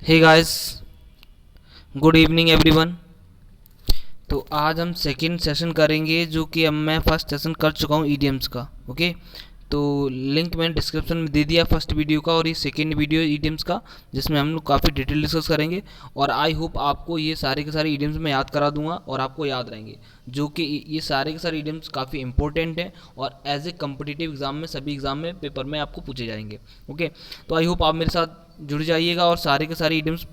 हे guys, good evening everyone. तो आज हम सेकंड सेशन करेंगे, जो कि अब मैं फर्स्ट सेशन कर चुका हूँ ईडीएम्स का। ओके, तो लिंक मैंने डिस्क्रिप्शन में दे दिया फर्स्ट वीडियो का, और ये सेकंड वीडियो ईडीएम्स का, जिसमें हम लोग काफ़ी डिटेल डिस्कस करेंगे। और आई होप आपको ये सारे के सारे ईडीएम्स मैं याद करा दूंगा और आपको याद रहेंगे, जो कि ये सारे के सारे ईडीएम्स काफ़ी इंपॉर्टेंट हैं और एज ए कम्पिटिटिव एग्जाम में, सभी एग्जाम में, पेपर में आपको पूछे जाएंगे। ओके, तो आई होप आप मेरे साथ जुड़ जाइएगा और सारे के सारे ईडीएम्स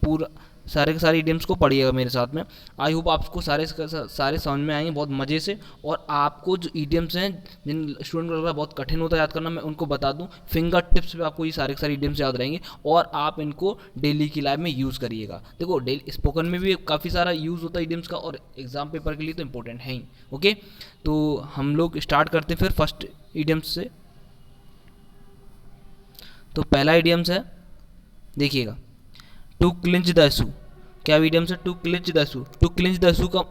सारे के सारे ईडीएम्स को पढ़िएगा मेरे साथ में। आई होप आपको सारे समझ में आएंगे बहुत मज़े से। और आपको जो ईडीएम्स हैं, जिन स्टूडेंट को लग रहा है बहुत कठिन होता है याद करना, मैं उनको बता दूं, फिंगर टिप्स पे आपको ये सारे के सारे ईडीएम्स याद रहेंगे और आप इनको डेली की लाइफ में यूज़ करिएगा। देखो, डेली स्पोकन में भी काफ़ी सारा यूज़ होता है ईडीएम्स का, और एग्जाम पेपर के लिए तो इंपॉर्टेंट है ही। ओके, तो हम लोग स्टार्ट करते हैं फिर फर्स्ट ईडीएम्स से। तो पहला ईडीएम्स है, देखिएगा, टू क्लिंच द इशू। क्या मीडियम से to clinch the issue. To clinch the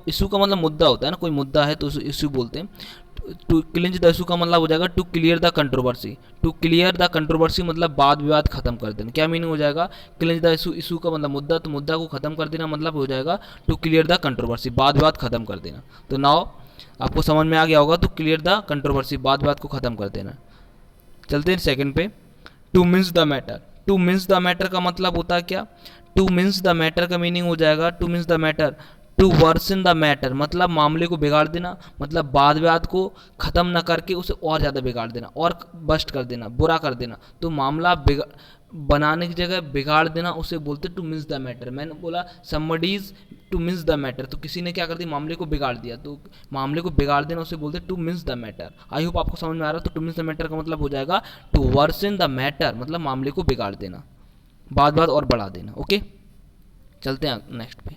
issue का मतलब मुद्दा होता है ना, कोई मुद्दा है तो इशू बोलते हैं। टू क्लिंच द इशू का मतलब हो जाएगा to clear the controversy. To clear the controversy मतलब वाद विवाद खत्म कर देना। क्या मीनिंग हो जाएगा, क्लिंच द इशू, इशू का मतलब मुद्दा, तो मुद्दा को खत्म कर देना मतलब हो जाएगा टू क्लियर द कंट्रोवर्सी, वाद विवाद खत्म कर देना। तो नाउ आपको समझ में आ गया होगा, टू क्लियर द कंट्रोवर्सी, वाद विवाद को खत्म कर देना। चलते हैं सेकंड पे, to means the matter. To means the matter का मतलब होता है क्या, टू मीन्स द मैटर का मीनिंग हो जाएगा, to means the matter, to worsen the matter मतलब मामले को बिगाड़ देना, मतलब वाद विवाद को ख़त्म ना करके उसे और ज़्यादा बिगाड़ देना और बस्ट कर देना, बुरा कर देना। तो मामला बनाने की जगह बिगाड़ देना, उसे बोलते टू मीन्स द मैटर। मैंने बोला somebody's to means the matter, तो किसी ने क्या कर दिया, मामले को बिगाड़ दिया, तो मामले को बिगाड़ देना उसे बोलते to means the matter. I hope आपको समझ में आ रहा है। तो टू मीन्स द मैटर का मतलब हो जाएगा टू वर्सन द मैटर, मतलब मामले को बिगाड़ देना, बात बात और बढ़ा देना। ओके, चलते हैं नेक्स्ट पे।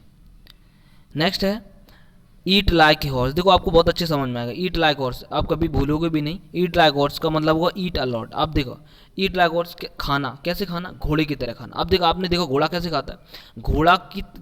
नेक्स्ट है ईट लाइक ए हॉर्स। देखो, आपको बहुत अच्छे समझ में आएगा, ईट लाइक हॉर्स आप कभी भूलोगे भी नहीं। ईट लाइक हॉर्स का मतलब होगा ईट अलॉट। आप देखो, ईट लाइक हॉर्स खाना, कैसे खाना, घोड़े की तरह खाना। अब देखो, आपने देखो घोड़ा कैसे खाता है,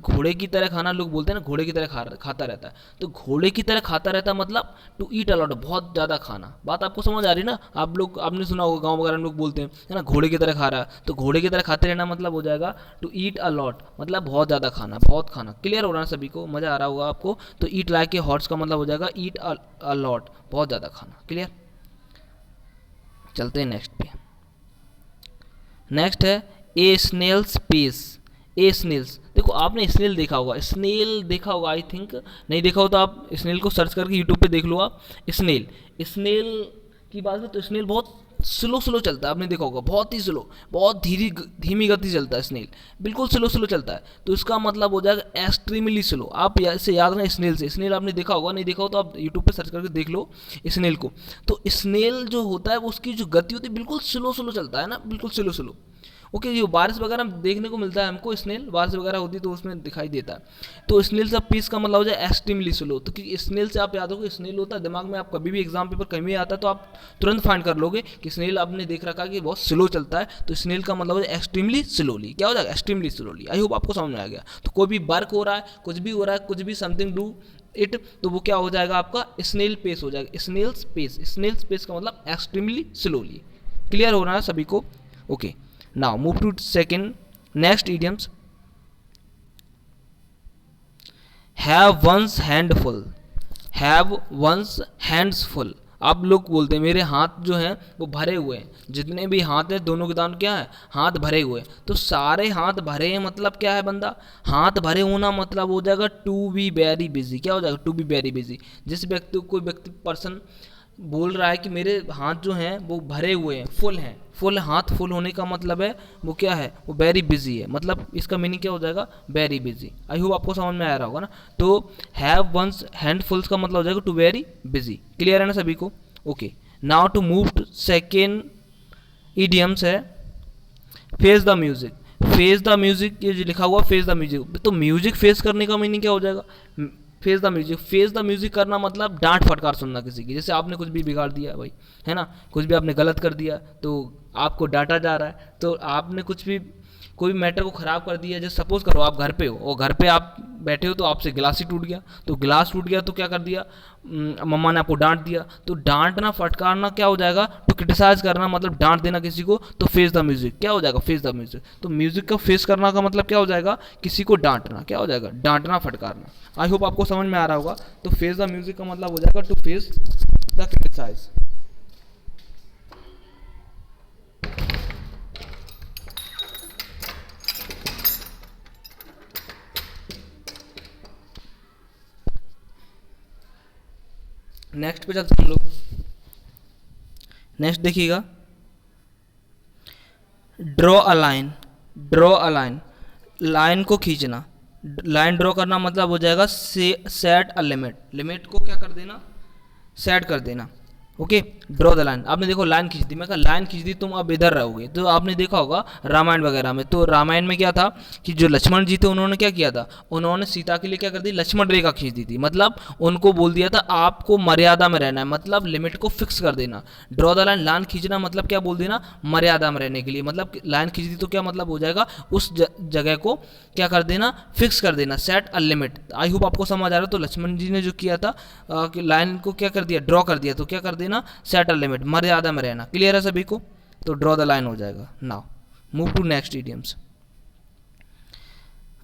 घोड़े की तरह खाना लोग बोलते हैं ना, घोड़े की तरह खाता रहता है। तो घोड़े की तरह खाता रहता है मतलब टू ईट अलॉट, बहुत ज़्यादा खाना। बात आपको समझ आ रही ना। आप लोग, आपने सुना होगा गाँव वगैरह में लोग बोलते हैं है ना, घोड़े की तरह खा रहा है, तो घोड़े की तरह खाते रहना मतलब हो जाएगा टू ईट अलॉट, मतलब बहुत ज़्यादा खाना, बहुत खाना। क्लियर हो रहा है सभी को, मज़ा आ रहा होगा आपको। तो ईट लाइक ए हॉर्स का मतलब हो जाएगा ईट अ लॉट, बहुत ज़्यादा खाना। क्लियर, चलते हैं नेक्स्ट पे। नेक्स्ट है ए स्नेल्स पेस। ए स्नेल्स, देखो आपने स्नेल देखा होगा, स्नेल देखा होगा आई थिंक, नहीं देखा हो तो आप स्नेल को सर्च करके यूट्यूब पे देख लो आप। स्नेल, स्नेल की बात है तो स्नेल बहुत स्लो स्लो चलता है, आपने देखा होगा, बहुत ही स्लो, बहुत धीमी गति चलता है स्नेल, बिल्कुल स्लो स्लो चलता है। तो इसका मतलब हो जाएगा एक्सट्रीमली स्लो। आप इसे याद रखना, स्नेल से, स्नेल आपने देखा होगा, नहीं देखा हो तो आप यूट्यूब पे सर्च करके देख लो स्नेल को। तो स्नेल जो होता है वो, उसकी जो गति होती है बिल्कुल स्लो स्लो चलता है ना, बिल्कुल स्लो स्लो। ओके, ये बारिश वगैरह देखने को मिलता है हमको, स्नेल बारिश वगैरह होती है तो उसमें दिखाई देता है। तो स्नेल से पीस का मतलब हो जाए एक्सट्रीमली स्लो। तो क्योंकि स्नेल से आप याद हो कि स्नेल होता है दिमाग में, आप कभी भी एग्जाम पेपर कहीं भी आता है तो आप तुरंत फाइंड कर लोगे कि स्नेल आपने देख रखा कि बहुत स्लो चलता है। तो स्नेल का मतलब हो जाए एक्सट्रीमली स्लोली। क्या हो जाएगा, एक्सट्रीमली स्लोली। आई होप आपको समझ में आ गया। तो कोई भी वर्क हो रहा है, कुछ भी हो रहा है, कुछ भी समथिंग डू इट, तो वो क्या हो जाएगा आपका स्नेल पेस हो जाएगा, स्नेल्स पेस। स्नेल्स पेस का मतलब एक्सट्रीमली स्लोली। क्लियर हो रहा है सभी को। Okay, now move to second, next idioms, have one's hand full। have one's hands full, आप लोग बोलते हैं मेरे हाथ जो हैं वो भरे हुए हैं, जितने भी हाथ हैं दोनों के दान क्या है, हाथ भरे हुए हैं। तो सारे हाथ भरे हैं मतलब क्या है बंदा, हाथ भरे होना मतलब हो जाएगा टू बी वेरी बिजी। क्या हो जाएगा, टू बी वेरी बिजी। जिस व्यक्ति, कोई व्यक्ति पर्सन बोल रहा है कि मेरे हाथ जो हैं वो भरे हुए हैं, फुल हैं, फुल, हाथ फुल होने का मतलब है वो क्या है, वो वेरी बिजी है, मतलब इसका मीनिंग क्या हो जाएगा, वेरी बिजी। आई होप आपको समझ में आ रहा होगा ना। तो हैव वंस हैंड फुल्स का मतलब हो जाएगा टू वेरी बिजी। क्लियर है ना सभी को। Okay, now to move to second idioms है face the music. Face the music, ये जो लिखा हुआ फेस द म्यूजिक, तो म्यूजिक फेस करने का मीनिंग क्या हो जाएगा, face the music. Face the music करना मतलब डांट फटकार सुनना किसी की, जैसे आपने कुछ भी बिगाड़ दिया भाई, है ना, कुछ भी आपने गलत कर दिया तो आपको डांटा जा रहा है, तो आपने कुछ भी कोई भी मैटर को ख़राब कर दिया। जैसे सपोज करो आप घर पे हो और घर पे आप बैठे हो तो आपसे गिलास ही टूट गया, तो गिलास टूट गया तो क्या कर दिया, मम्मा ने आपको डांट दिया। तो डांटना फटकारना क्या हो जाएगा, तो क्रिटिसाइज करना मतलब डांट देना किसी को, तो फेस द म्यूजिक क्या हो जाएगा, फेस द म्यूजिक। तो म्यूजिक का फेस करना का मतलब क्या हो जाएगा, किसी को डांटना, क्या हो जाएगा, डांटना फटकारना। आई होप आपको समझ में आ रहा होगा। तो फेस द म्यूजिक का मतलब हो जाएगा to face the criticise. Next पे चलते हैं हम लोग। नेक्स्ट देखिएगा, draw a line. Draw a line, line को खींचना। लाइन ड्रॉ करना मतलब हो जाएगा सेट अ लिमिट। लिमिट को क्या कर देना, सेट कर देना। Okay, draw the line. आपने देखो लाइन खींच दी, मैं कहा लाइन खींच दी, तुम अब इधर रहोगे। तो आपने देखा होगा रामायण वगैरह में, तो रामायण में क्या था कि जो लक्ष्मण जी थे उन्होंने क्या किया था, उन्होंने सीता के लिए क्या कर दी, लक्ष्मण रेखा खींच दी थी। मतलब उनको बोल दिया था आपको मर्यादा में रहना है, मतलब लिमिट को फिक्स कर देना। ड्रॉ द लाइन, लाइन खींचना मतलब क्या बोल देना, मर्यादा में रहने के लिए। मतलब लाइन खींच दी तो क्या मतलब हो जाएगा, उस जगह को क्या कर देना, फिक्स कर देना, set a limit. I hope आपको समझ आ रहा है। तो लक्ष्मण जी ने जो किया था कि लाइन को क्या कर दिया, ड्रॉ कर दिया, तो क्या कर देना, सेट अ लिमिट, मर्यादा में रहना। क्लियर है सभी को, तो ड्रॉ द लाइन हो जाएगा। Now move to next idioms.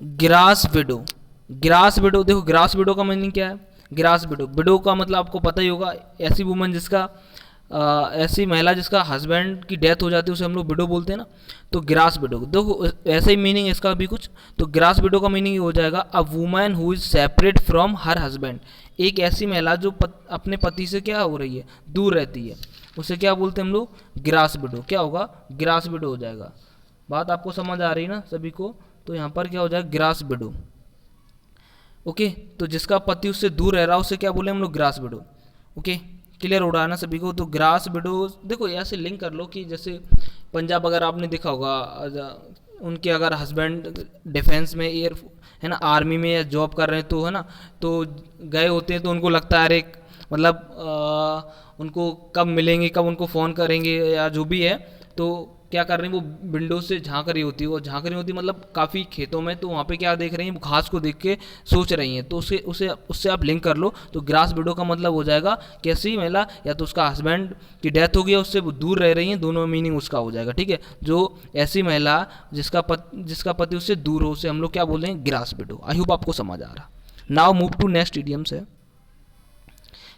Grass widow. Grass widow, देखो ग्रास विडो का मीनिंग क्या है, ग्रास विडो, विडो का मतलब आपको पता ही होगा, ऐसी वुमन जिसका ऐसी महिला जिसका हस्बैंड की डेथ हो जाती है उसे हम लोग विडो बोलते हैं ना। तो ग्रास विडो, देखो ऐसा ही मीनिंग इसका भी कुछ। तो ग्रास विडो का मीनिंग हो जाएगा a woman who is separate from her husband. एक ऐसी महिला जो अपने पति से क्या हो रही है, दूर रहती है, उसे क्या बोलते हैं हम लोग, ग्रास विडो। क्या होगा, ग्रास विडो हो जाएगा। बात आपको समझ आ रही है ना सभी को। तो यहाँ पर क्या हो जाएगा, ग्रास विडो। ओके, तो जिसका पति उससे दूर रह रहा है उसे क्या बोले हम लोग, ग्रास विडो। ओके, क्लियर हो रहा है ना सभी को। तो ग्रास विडो, देखो ऐसे लिंक कर लो कि जैसे पंजाब अगर आपने देखा होगा, उनके अगर हस्बैंड डिफेंस में, एयर है ना, आर्मी में या जॉब कर रहे हैं, तो है ना, तो गए होते हैं, तो उनको लगता है अरे मतलब उनको कब मिलेंगे, कब उनको फ़ोन करेंगे या जो भी है। तो क्या कर रही हैं, वो विंडो से झांक रही होती है, वो झांक रही होती मतलब काफ़ी खेतों में, तो वहाँ पे क्या देख रही हैं, वो घास को देख के सोच रही हैं। तो उससे आप लिंक कर लो। तो ग्रास विडो का मतलब हो जाएगा कैसी महिला, या तो उसका हस्बैंड की डेथ हो गई है, उससे वो दूर रह रही हैं, दोनों मीनिंग उसका हो जाएगा। ठीक है, जो ऐसी महिला जिसका पति उससे दूर हो, उसे हम लोग क्या बोल रहे हैं, ग्रास विडो। आई होप आपको समझ आ रहा। Now move to next idioms है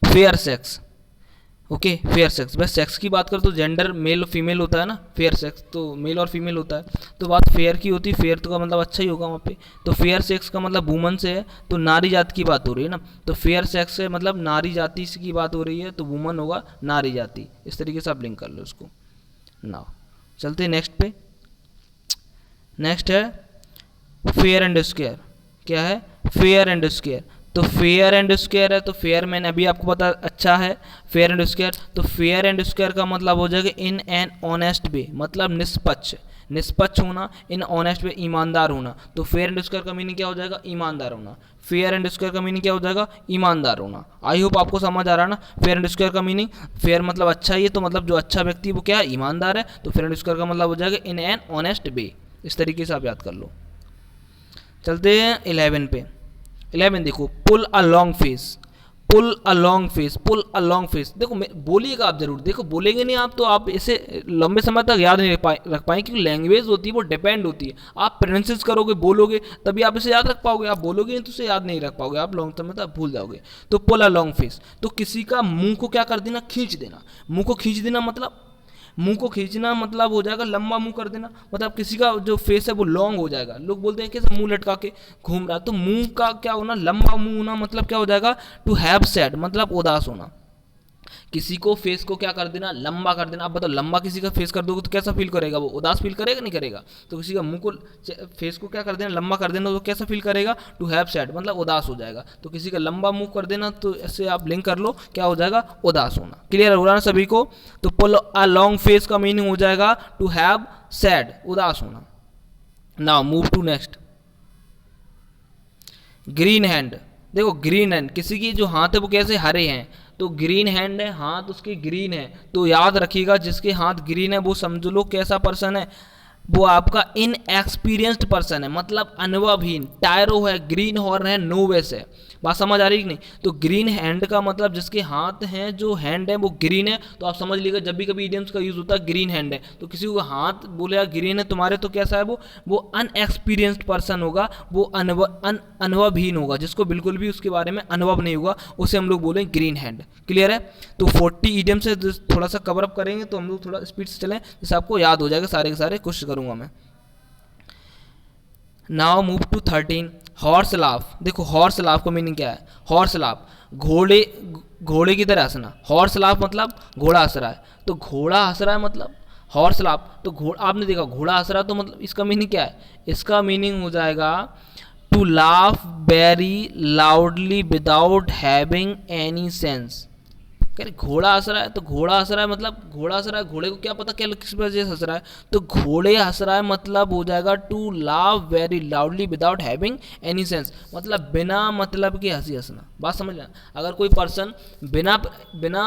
fair sex. Okay, fair sex, बस सेक्स की बात करो तो जेंडर मेल और फीमेल होता है ना, फेयर सेक्स तो मेल और फीमेल होता है। तो बात फेयर की होती है, फेयर तो का मतलब अच्छा ही होगा वहाँ पे। तो फेयर सेक्स का मतलब वुमन से है, तो नारी जाति की बात हो रही है ना। तो फेयर सेक्स से मतलब नारी जाति की बात हो रही है, तो वुमन होगा नारी जाति। इस तरीके से आप लिंक कर लो उसको। नाउ चलते हैं नेक्स्ट पे। नेक्स्ट है फेयर एंड स्क्वायर। क्या है, फेयर एंड स्क्वायर। तो फेयर एंड स्क्वायर है, तो फेयर मैंने अभी आपको पता अच्छा है, फेयर एंड स्क्वायर। तो फेयर एंड स्क्वायर का मतलब हो जाएगा इन एन ऑनेस्ट वे, मतलब निष्पक्ष, निष्पक्ष होना, इन ऑनेस्ट वे ईमानदार होना। तो फेयर एंड स्क्वायर का मीनिंग क्या हो जाएगा, ईमानदार होना। फेयर एंड स्क्वायर का मीनिंग क्या हो जाएगा, ईमानदार होना। आई होप आपको समझ आ रहा है ना। फेयर एंड स्क्वायर का मीनिंग, फेयर मतलब अच्छा ही है, तो मतलब जो अच्छा व्यक्ति है वो क्या है, ईमानदार है। तो फेयर एंड स्क्वायर का मतलब हो जाएगा इन एन ऑनेस्ट वे। इस तरीके से आप याद कर लो। चलते हैं 11 पे। 11 देखो, pull a long face. Pull a long face, pull a long face. देखो बोलिएगा आप जरूर, देखो बोलेंगे नहीं आप तो आप इसे लंबे समय तक याद नहीं रख पाएंगे, क्योंकि लैंग्वेज होती है वो डिपेंड होती है। आप प्रोनाउंस करोगे, बोलोगे, तभी आप इसे याद रख पाओगे। आप बोलोगे नहीं तो इसे याद नहीं रख पाओगे, आप लॉन्ग समय तक भूल जाओगे। तो पुल अ लॉन्ग फेस, तो किसी का मुंह को क्या कर देना, खींच देना। मुंह को खींच देना मतलब, मुंह को खींचना मतलब हो जाएगा लंबा मुंह कर देना। मतलब किसी का जो फेस है वो लॉन्ग हो जाएगा। लोग बोलते हैं कैसे मुंह लटका के घूम रहा, तो मुंह का क्या होना, लंबा मुंह होना, मतलब क्या हो जाएगा, टू हैव सैड, मतलब उदास होना। किसी को फेस को क्या कर देना, लंबा कर देना। आप बताओ, लंबा किसी का फेस कर दोगे तो कैसा फील करेगा, वो उदास फील करेगा नहीं करेगा। तो किसी का मुंह को फेस को क्या कर देना, लंबा कर देना, तो कैसा फील करेगा, टू हैव सैड, मतलब उदास हो जाएगा। तो किसी का लंबा मुंह कर देना, तो ऐसे आप लिंक कर लो, क्या हो जाएगा, उदास होना। क्लियर हो रहा है सभी को। तो पुल अ लॉन्ग फेस का मीनिंग हो जाएगा टू हैव सैड, उदास होना। Now move to next. Green hand. देखो ग्रीन हैंड, किसी की जो हाथ है वो कैसे हरे हैं, तो ग्रीन हैंड है, हाथ उसके ग्रीन है। तो याद रखिएगा जिसके हाथ ग्रीन है वो समझ लो कैसा पर्सन है, वो आपका इनएक्सपीरियंस्ड पर्सन है, मतलब अनुभवहीन। टायरो है, ग्रीन हॉर्न है, नोवेस है। बात समझ आ रही कि नहीं? तो ग्रीन हैंड का मतलब जिसके हाथ हैं, जो हैंड है वो ग्रीन है, तो आप समझ लीजिएगा जब भी कभी इडियम्स का यूज होता है ग्रीन हैंड है, तो किसी को हाथ बोलेगा ग्रीन है तुम्हारे, तो कैसा है वो अनएक्सपीरियंस्ड पर्सन होगा, वो अनुभवहीन होगा, जिसको बिल्कुल भी उसके बारे में अनुभव नहीं होगा, उसे हम लोग बोलेंगे ग्रीन हैंड। क्लियर है? तो 40 इडियम्स से थोड़ा सा कवर अप करेंगे, तो हम लोग थोड़ा स्पीड से चलें जिससे आपको याद हो जाएगा सारे के सारे, कोशिश करूंगा मैं। Now move to 13, horse laugh. देखो हॉर्स लाफ का मीनिंग क्या है? हॉर्स लाफ, घोड़े की तरह हंसना। हॉर्स लाफ मतलब घोड़ा हंस रहा है, तो घोड़ा हंस रहा है मतलब हॉर्स लाफ। तो आपने देखा घोड़ा हंस रहा है, तो मतलब इसका मीनिंग क्या है? इसका मीनिंग हो जाएगा to laugh very loudly without having any sense. घोड़ा हंस रहा है, तो घोड़ा हंस रहा है मतलब घोड़ा हंस रहा है, घोड़े को क्या पता क्या किस वजह से हंस रहा है, तो घोड़े हंस रहा है मतलब हो जाएगा to laugh very loudly without having any sense, मतलब बिना मतलब के हंसी हंसना। बात समझ लेना, अगर कोई पर्सन बिना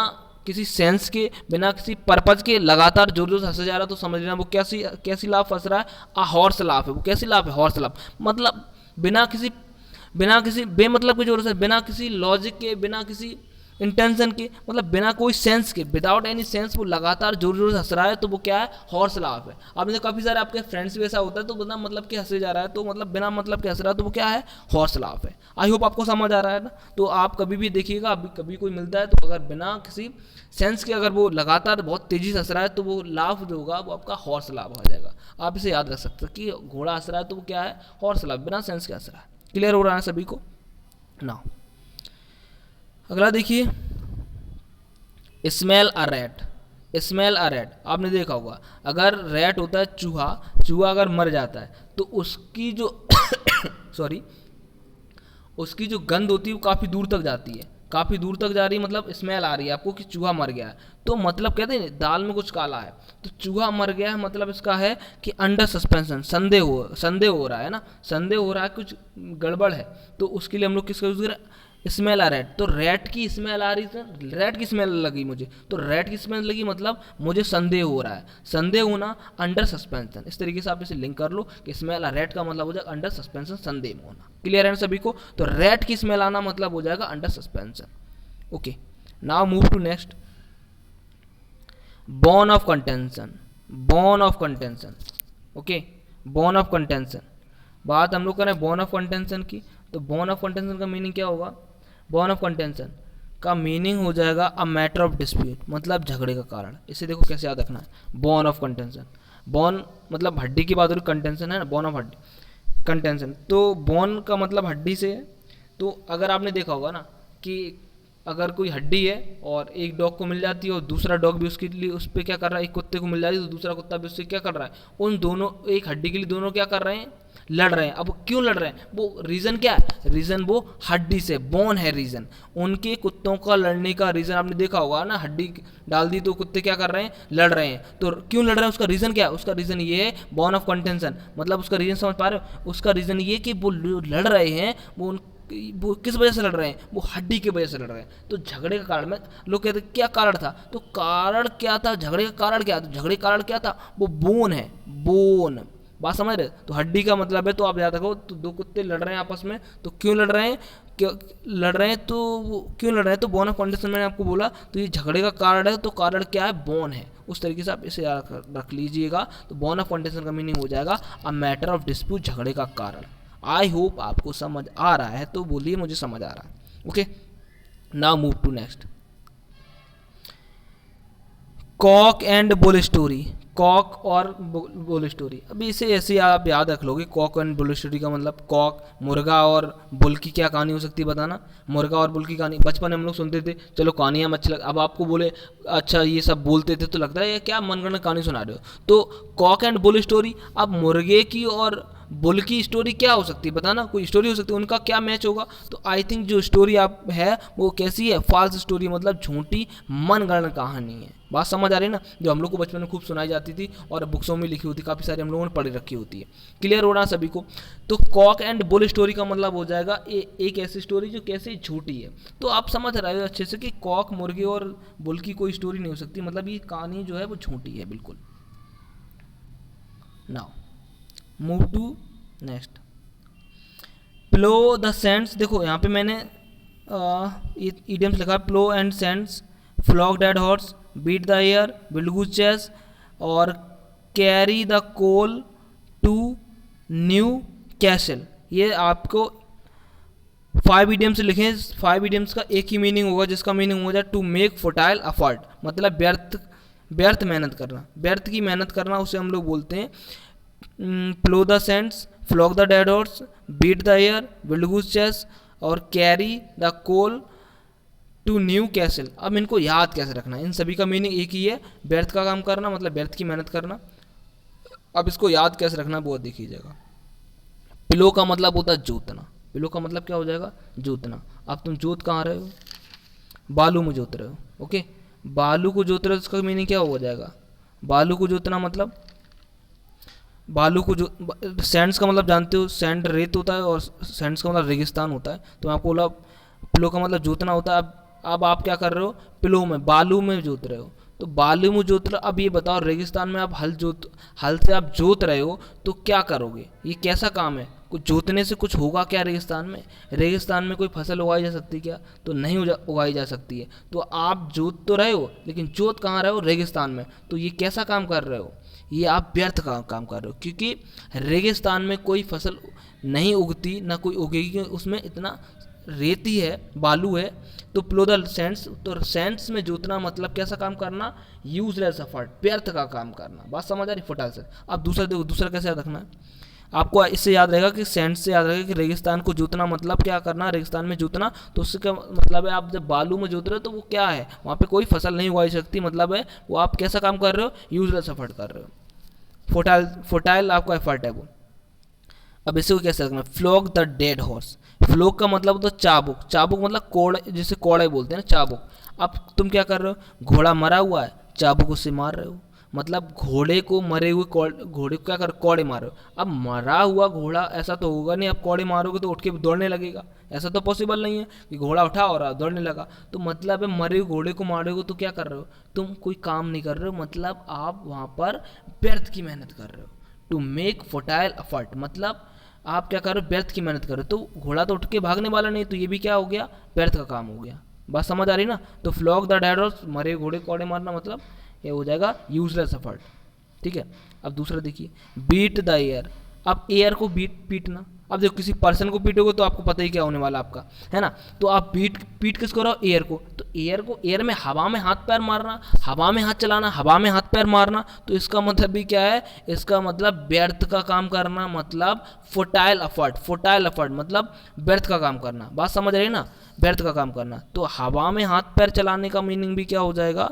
किसी सेंस के, बिना किसी पर्पज के लगातार जोर जोर से हंसे जा रहा है, तो समझ लेना वो कैसी लाफ हंस रहा है? हॉर्स लाफ है। वो कैसी लाफ है? हॉर्स लाफ, मतलब बिना किसी बेमतलब के जोर से, बिना किसी लॉजिक के, बिना किसी इंटेंशन के, मतलब बिना कोई सेंस के, विदाउट एनी सेंस वो लगातार जोर जोर से हंस रहा है, तो वो क्या है? हॉर्स लाफ है। आपने काफ़ी सारे आपके फ्रेंड्स भी ऐसा होता है, तो बिना मतलब के हंसे जा रहा है, तो मतलब बिना मतलब के हंस रहा है, तो वो क्या है? हॉर्स लाफ है। आई होप आपको समझ आ रहा है ना? तो आप कभी भी देखिएगा, अभी कभी कोई मिलता है तो अगर बिना किसी सेंस के अगर वो लगातार बहुत तेजी से हंस रहा है, तो वो लाफ जो होगा वो आपका हॉर्स लाफ हो जाएगा। आप इसे याद रख सकते हैं कि घोड़ा हंस रहा है तो वो क्या है? हॉर्स लाफ, बिना सेंस के हंस रहा है। क्लियर हो रहा है सभी को ना? अगला देखिए, smell a rat. Smell a rat, आपने देखा होगा अगर रैट होता है चूहा अगर मर जाता है, तो उसकी जो सॉरी, उसकी जो गंध होती है वो काफ़ी दूर तक जाती है, काफ़ी दूर तक जा रही है, मतलब स्मेल आ रही है आपको कि चूहा मर गया है। तो मतलब कहते हैं दाल में कुछ काला है, तो चूहा मर गया है, मतलब इसका है कि अंडर सस्पेंशन, संदेह हो रहा है ना, संदेह हो रहा है कुछ गड़बड़ है, तो उसके लिए हम लोग किसका यूज़ करें? स्मेल आ रैट। तो रैट की स्मेल आ रही थी, रैट की स्मेल लगी मुझे, तो रैट की स्मेल लगी मतलब मुझे संदेह हो रहा है। संदेह होना, अंडर सस्पेंशन, इस तरीके से आप इसे लिंक कर लो कि स्मेल आ रैट का मतलब हो जाएगा अंडर सस्पेंशन, संदेह में होना। क्लियर है ना सभी को? तो रैट की स्मेल आना मतलब हो जाएगा under suspension. Okay, now move to next, bone of contention. Bone of contention, okay, bone of contention. बात हम लोग करें बोन ऑफ कंटेंशन की, तो बोन ऑफ कंटेंशन का मीनिंग क्या होगा? बोन ऑफ कंटेंशन का मीनिंग हो जाएगा अ मैटर ऑफ डिस्प्यूट, मतलब झगड़े का कारण। इसे देखो कैसे याद रखना है, बोन ऑफ कंटेंशन। बोन मतलब हड्डी की बात हो रही, कंटेंशन है ना, बोन ऑफ हड्डी, कंटेंशन। तो बोन का मतलब हड्डी से है, तो अगर आपने देखा होगा ना कि अगर कोई हड्डी है और एक डॉग को मिल जाती है और दूसरा डॉग भी उसके लिए उस पर क्या कर रहा है, एक कुत्ते को मिल जाती है तो दूसरा कुत्ता भी उससे क्या कर रहा है, उन दोनों एक हड्डी के लिए दोनों क्या कर रहे हैं? लड़ रहे हैं। अब क्यों लड़ रहे हैं? वो रीज़न क्या है? रीज़न वो हड्डी से, बोन है रीज़न। उनके कुत्तों का लड़ने का रीज़न आपने देखा होगा ना, हड्डी डाल दी तो कुत्ते क्या कर रहे हैं? लड़ रहे हैं। तो क्यों लड़ रहे हैं? उसका रीज़न क्या है? उसका रीज़न ये है बोन ऑफ कंटेंशन, मतलब उसका रीज़न समझ पा रहे हो? उसका रीज़न ये कि वो लड़ रहे हैं, वो किस वजह से लड़ रहे हैं? वो हड्डी की वजह से लड़ रहे हैं। तो झगड़े का कारण में लोग कहते हैं क्या कारण था, तो कारण क्या था? झगड़े का कारण क्या था? झगड़े का कारण क्या था? वो बोन है, बोन। बात समझ रहे? तो हड्डी का मतलब है, तो आप याद रखो, तो दो कुत्ते लड़ रहे हैं आपस में, तो क्यों लड़ रहे हैं? क्यों लड़ रहे हैं? तो क्यों लड़ रहे हैं? तो बोन ऑफ कंटेंशन मैंने आपको बोला, तो ये झगड़े का कारण है, तो कारण क्या है? बोन है। उस तरीके से आप इसे याद रख लीजिएगा। तो बोन ऑफ कंटेंशन का मीनिंग हो जाएगा अ मैटर ऑफ डिस्प्यूट, झगड़े का कारण। आई होप आपको समझ आ रहा है, तो बोलिए मुझे समझ आ रहा है। Okay, now move to next, cock and bull story. Cock और बुल स्टोरी, अभी इसे ऐसे आप याद रख लोगे। कॉक एंड बुल स्टोरी का मतलब कॉक मुर्गा और बुल की क्या कहानी हो सकती है बताना? मुर्गा और बुल की कहानी बचपन में हम लोग सुनते थे, चलो कहानियाँ अच्छी लग, अब आपको बोले अच्छा ये सब बोलते थे तो लगता है ये क्या मनगढ़ंत कहानी सुना रहे हो। तो कॉक एंड बुल स्टोरी, अब मुर्गे की और बुल की स्टोरी क्या हो सकती है बताना? कोई स्टोरी हो सकती है, उनका क्या मैच होगा? तो आई थिंक जो स्टोरी आप है वो कैसी है? फॉल्स स्टोरी, मतलब झूठी मनगढ़ंत कहानी है। बात समझ आ रही है ना? जो हम लोग को बचपन में खूब सुनाई जाती थी और बुक्सों में लिखी होती, काफ़ी सारी हम लोगों ने पढ़ी रखी होती है। क्लियर हो रहा है सभी को? तो कॉक एंड बुल स्टोरी का मतलब हो जाएगा एक ऐसी स्टोरी जो कैसे झूठी है। तो आप समझ रहे हो अच्छे से कि कॉक मुर्गे और बुल की कोई स्टोरी नहीं हो सकती, मतलब ये कहानी जो है वो झूठी है बिल्कुल। Now move to next. Plough the sands, देखो यहाँ पे मैंने इडियम्स लिखा, plough and sands, flog dead horse, beat the air, wild goose chase और carry the coal to Newcastle. ये आपको 5 इडियम्स लिखे। 5 इडियम्स का एक ही मीनिंग होगा, जिसका मीनिंग हो जाए टू मेक फर्टाइल एफर्ट, मतलब व्यर्थ मेहनत करना, व्यर्थ की मेहनत करना, उसे हम लोग बोलते हैं plough the sands, flog the dead horse, beat the air, wild goose chase और carry the coal to Newcastle. अब इनको याद कैसे रखना है, इन सभी का मीनिंग एक ही है, व्यर्थ का काम करना मतलब व्यर्थ की मेहनत करना। अब इसको याद कैसे रखना है वो देखिएगा। पिलो का मतलब होता है जोतना, पिलो का मतलब क्या हो जाएगा, जोतना। अब तुम जोत कहाँ रहे हो, बालू में जोत रहे हो, ओके, बालू को जोत रहे हो, इसका मीनिंग क्या हो जाएगा, बालू को जोतना मतलब बालू को जो, सैंड्स का मतलब जानते हो, सैंड रेत होता है और सैंड्स का मतलब रेगिस्तान होता है। तो मैं आपको बोला पिलो का मतलब जोतना होता है। अब आप क्या कर रहे हो, पिलो में बालू में जोत रहे हो, तो बालू में जोत रहे हो। अब ये बताओ रेगिस्तान में आप हल से आप जोत रहे हो तो क्या करोगे, ये कैसा काम है, कुछ जोतने से कुछ होगा क्या रेगिस्तान में, रेगिस्तान में कोई फसल उगाई जा सकती है क्या, तो नहीं उगाई जा सकती है। तो आप जोत तो रहे हो लेकिन जोत कहाँ रहे हो, रेगिस्तान में, तो ये कैसा काम कर रहे हो, ये आप व्यर्थ का काम कर रहे हो, क्योंकि रेगिस्तान में कोई फसल नहीं उगती, ना कोई उगेगी, उसमें इतना रेती है, बालू है। तो प्लो द सेंट्स, तो सेंट्स में जोतना मतलब कैसा काम करना, यूजलेस एफर्ट, व्यर्थ का काम करना। बात समझ आ रही, फटाल से। अब दूसरा देखो, दूसरा कैसे याद रखना है आपको, इससे याद रहेगा कि सेंट्स से याद रहेगा कि रेगिस्तान को जोतना मतलब क्या करना, रेगिस्तान में जोतना, तो उससे क्या मतलब है, आप जब बालू में जोत रहे हो तो वो क्या है, वहाँ पे कोई फसल नहीं उगाई सकती, मतलब है वो आप कैसा काम कर रहे हो, यूजलेस एफर्ट कर रहे हो, फोटाइल आपका एफर्ट है वो। अब इसे को कैसे रखना, flog the dead horse, flog का मतलब होता है चाबुक, चाबुक मतलब कोड़े, जिसे कोड़े बोलते हैं ना, चाबुक। अब तुम क्या कर रहे हो, घोड़ा मरा हुआ है, चाबुक उससे मार रहे हो, मतलब घोड़े को मरे हुए घोड़े को क्या कर, कौड़े मारो। अब मरा हुआ घोड़ा ऐसा तो होगा नहीं, अब कौड़े मारोगे तो उठ के दौड़ने लगेगा, ऐसा तो पॉसिबल नहीं है कि घोड़ा उठा और दौड़ने लगा। तो मतलब है मरे हुए घोड़े को मारोगे तो क्या कर रहे हो, तुम कोई काम नहीं कर रहे हो, मतलब आप वहाँ पर व्यर्थ की मेहनत कर रहे हो। टू मेक फर्टाइल एफर्ट मतलब आप क्या कर रहे हो, व्यर्थ की मेहनत कर रहे हो। तो घोड़ा तो उठ के भागने वाला नहीं, तो ये भी क्या हो गया, व्यर्थ का काम हो गया। बात समझ आ रही ना। तो फ्लॉग द डेड हॉर्स, मरे घोड़े कौड़े मारना मतलब ये हो जाएगा यूजलेस एफर्ट, ठीक है। अब दूसरा देखिए, बीट द एयर। अब एयर को पीटना, अब देखो किसी पर्सन को पीटोगे तो आपको पता ही क्या होने वाला आपका, है ना। तो आप पीट किसको रहो, एयर को। तो एयर में हवा में हाथ पैर मारना, हवा में हाथ चलाना, हवा में हाथ पैर मारना, तो इसका मतलब भी क्या है, इसका मतलब व्यर्थ का काम करना, मतलब फर्टाइल एफर्ट मतलब व्यर्थ का काम करना। बात समझ रही ना, व्यर्थ का काम करना। तो हवा में हाथ पैर चलाने का मीनिंग भी क्या हो जाएगा,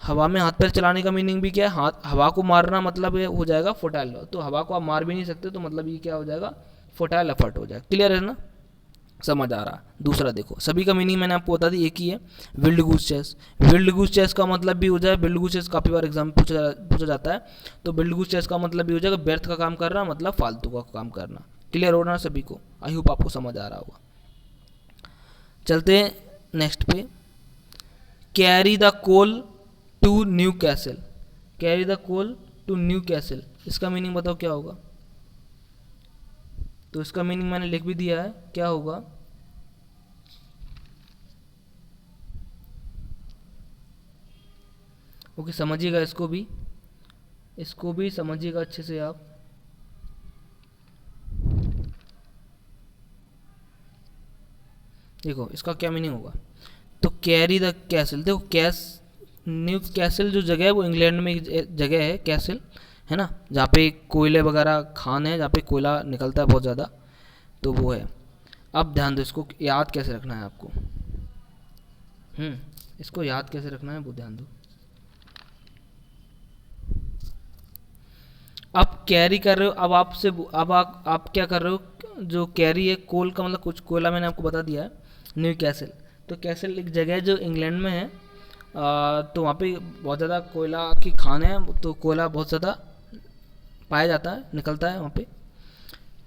हवा में हाथ पैर चलाने का मीनिंग भी क्या है, हवा को मारना मतलब ये हो जाएगा फर्टाइल। तो हवा को आप मार भी नहीं सकते, तो मतलब ये क्या हो जाएगा, फर्टाइल एफर्ट हो जाएगा। क्लियर है ना, समझ आ रहा। दूसरा देखो, सभी का मीनिंग मैंने आपको बता दी, एक ही है, wild goose chase. Wild goose chase का मतलब भी हो जाए, विल्ड गूस चेस काफ़ी बार एग्जाम पूछा जाता है, तो विल्ड गूस चेस का मतलब भी हो जाएगा व्यर्थ का काम करना, मतलब फालतू का काम करना। क्लियर हो रहा सभी को, आई होप आपको समझ आ रहा होगा। चलते हैं नेक्स्ट पे, carry the coal to Newcastle. Carry the coal to Newcastle, इसका मीनिंग बताओ क्या होगा। तो इसका मीनिंग मैंने लिख भी दिया है, क्या होगा, ओके समझिएगा, इसको भी समझिएगा अच्छे से आप। देखो इसका क्या मीनिंग होगा, तो कैरी द कैसल, देखो न्यू कैसल जो जगह है वो इंग्लैंड में एक जगह है, कैसल है ना, जहाँ पे कोयले वगैरह खान है, जहाँ पे कोयला निकलता है बहुत ज़्यादा, तो वो है। अब ध्यान दो, इसको याद कैसे रखना है आपको, इसको याद कैसे रखना है वो ध्यान दो। अब कैरी कर रहे हो, अब आप क्या कर रहे हो, जो कैरी है, कोल का मतलब कुछ कोयला मैंने आपको बता दिया है, न्यू कैसल। तो कैसल एक जगह है जो इंग्लैंड में है, तो वहाँ पे बहुत ज़्यादा कोयला की खान है, तो कोयला बहुत ज़्यादा पाया जाता है, निकलता है वहाँ पे।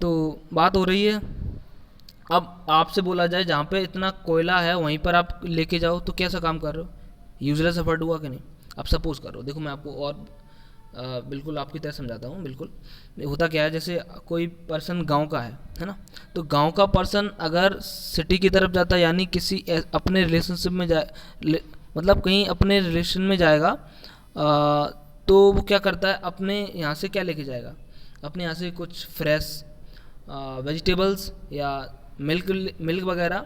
तो बात हो रही है, अब आपसे बोला जाए जहाँ पे इतना कोयला है वहीं पर आप लेके जाओ, तो कैसा काम कर रहे हो, यूजलेस एफर्ट हुआ कि नहीं। अब सपोज करो, देखो मैं आपको और बिल्कुल आपकी तरह समझाता हूँ। बिल्कुल होता क्या है, जैसे कोई पर्सन गांव का है ना, तो गांव का पर्सन अगर सिटी की तरफ जाता है, यानी किसी अपने रिलेशनशिप में मतलब कहीं अपने रिलेशन में जाएगा, तो वो क्या करता है, अपने यहाँ से क्या लेके जाएगा, अपने यहाँ से कुछ फ्रेश वेजिटेबल्स या मिल्क मिल्क वगैरह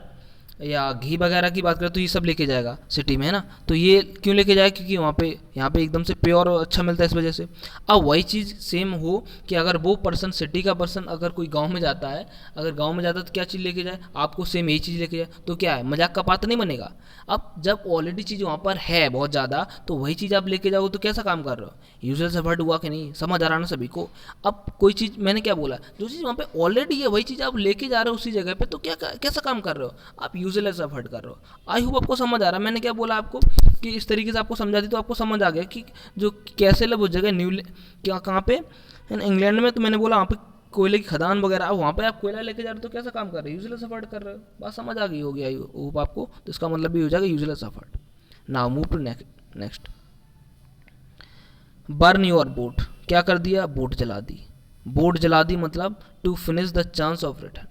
या घी वगैरह की बात करें तो ये सब लेके जाएगा सिटी में, है ना। तो ये क्यों लेके जाएगा, क्योंकि वहाँ पे यहाँ पे एकदम से प्योर और अच्छा मिलता है, इस वजह से। अब वही चीज़ सेम हो कि अगर वो पर्सन, सिटी का पर्सन अगर कोई गांव में जाता है, अगर गांव में जाता है तो क्या चीज़ लेके जाए, आपको सेम यही चीज़ लेके जाए, तो क्या है, मजाक का पात्र नहीं बनेगा। अब जब ऑलरेडी चीज़ वहाँ पर है बहुत ज़्यादा, तो वही चीज़ आप लेके जाओगे तो कैसा काम कर रहे हो, यूजर से वर्ड हुआ कि नहीं, समझ आ रहा ना सभी को। अब कोई चीज़ मैंने क्या बोला, जो चीज़ वहाँ पे ऑलरेडी है वही चीज़ आप लेके जा रहे हो उसी जगह पे, तो क्या कैसा काम कर रहे हो, आप यूजलेस एफर्ट कर रहे हो। आई होप आपको समझ आ रहा है मैंने क्या बोला आपको, कि इस तरीके से आपको समझा दी तो आपको समझ आ गया कि जो कैसे लब उस जगह न्यू क्या कहाँ पे, इंग्लैंड में, तो मैंने बोला वहाँ पे कोयले की खदान वगैरह, अब वहाँ पे आप कोयला लेके जा रहे हो तो कैसा काम कर रहे हो, यूजलेस एफर्ट कर रहे हो। बात समझ आ गई होगी आई होप आपको, तो इसका मतलब भी हो जाएगा useless effort. Now move to next. Burn your boat, क्या कर दिया, बोट जला दी। बोट जला दी मतलब to finish the chance of return.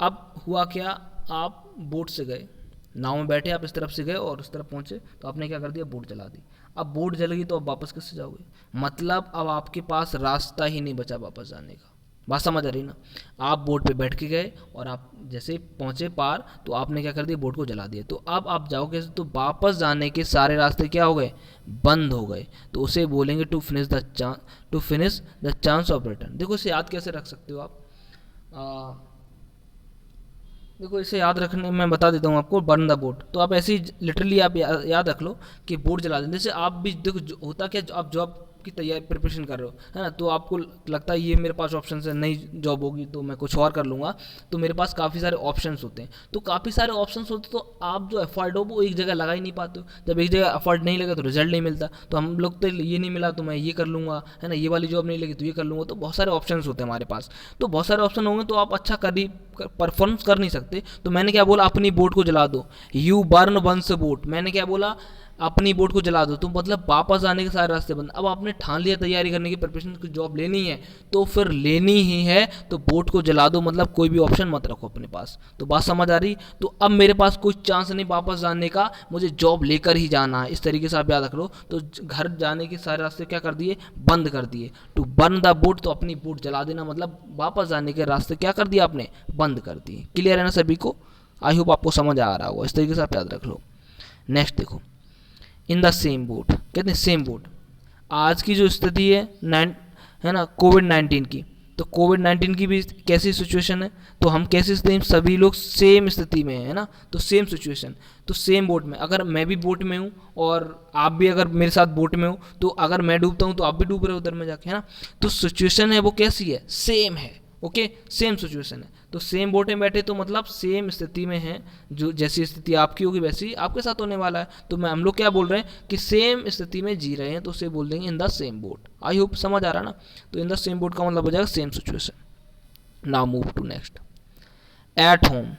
अब हुआ क्या, आप बोट से गए, नाव में बैठे, आप इस तरफ से गए और उस तरफ पहुंचे, तो आपने क्या कर दिया, बोट जला दी। अब बोट जल गई तो अब वापस कैसे जाओगे, मतलब अब आपके पास रास्ता ही नहीं बचा वापस जाने का। बात समझ आ रही ना। आप बोट पे बैठ के गए और आप जैसे पहुंचे पार, तो आपने क्या कर दिया, बोट को जला दिया। तो अब आप जाओ कैसे, तो वापस जाने के सारे रास्ते क्या हो गए, बंद हो गए। तो उसे बोलेंगे to finish the chance of return. देखो इसे याद कैसे रख सकते हो आप, देखो इसे याद रखने मैं बता देता हूँ आपको, बर्न द बोट। तो आप ऐसे ही लिटरली आप याद रख लो कि बोट जला दें। जैसे आप भी देखो होता क्या, आप जॉब की तैयारी प्रिपरेशन कर रहे हो, है ना, तो आपको लगता है ये मेरे पास ऑप्शन है, नई जॉब होगी तो मैं कुछ और कर लूँगा, तो मेरे पास काफ़ी सारे ऑप्शंस होते हैं। तो काफ़ी सारे ऑप्शंस होते तो आप जो एफर्ट हो वो एक जगह लगा ही नहीं पाते हो। जब एक जगह एफर्ट नहीं लगा तो रिजल्ट नहीं मिलता। तो हम लोग तो ये नहीं मिला तो मैं ये कर लूँगा, है ना, ये वाली जॉब नहीं लगी तो ये कर लूँगा। तो बहुत सारे ऑप्शंस होते हैं हमारे पास, तो बहुत सारे ऑप्शन होंगे तो आप अच्छा परफॉर्म कर नहीं सकते। तो मैंने क्या बोला, अपनी बोट को जला दो, यू बर्न वंस बोट। मैंने क्या बोला, अपनी बोट को जला दो, तो मतलब वापस आने के सारे रास्ते बंद। अब आपने ठान लिया तैयारी करने की, प्रिपरेशन की, जॉब लेनी है तो फिर लेनी ही है, तो बोट को जला दो, मतलब कोई भी ऑप्शन मत रखो अपने पास। तो बात समझ आ रही। तो अब मेरे पास कोई चांस नहीं वापस जाने का, मुझे जॉब लेकर ही जाना है, इस तरीके से आप याद रख लो। तो घर जाने के सारे रास्ते क्या कर दिए, बंद कर दिए। टू बर्न द बोट, तो अपनी बोट जला देना, मतलब वापस जाने के रास्ते क्या कर दिया आपने, बंद कर दिए। क्लियर है ना सभी को, आई होप आपको समझ आ रहा होगा, इस तरीके से आप याद रख लो। नेक्स्ट देखो, इन द सेम बोट, कहते हैं सेम बोट। आज की जो स्थिति है ना कोविड-19 की, तो कोविड-19 की भी कैसी सिचुएशन है, तो हम कैसी स्थिति में, सभी लोग सेम स्थिति में है ना, तो सेम सिचुएशन, तो सेम बोट में। अगर मैं भी बोट में हूँ और आप भी अगर मेरे साथ बोट में हो, तो अगर मैं डूबता हूँ तो आप भी डूब रहे हो उधर में जाके, है ना। तो सिचुएशन है वो कैसी है, सेम है, ओके, सेम सिचुएशन है। तो सेम बोट में बैठे तो मतलब सेम स्थिति में है, जो जैसी स्थिति आपकी होगी वैसी आपके साथ होने वाला है। तो मैं हम लोग क्या बोल रहे हैं कि सेम स्थिति में जी रहे हैं, तो उसे बोल देंगे in the same boat. I hope समझ आ रहा ना। तो इन द सेम बोट का मतलब हो जाएगा same situation. Now move to next, at home.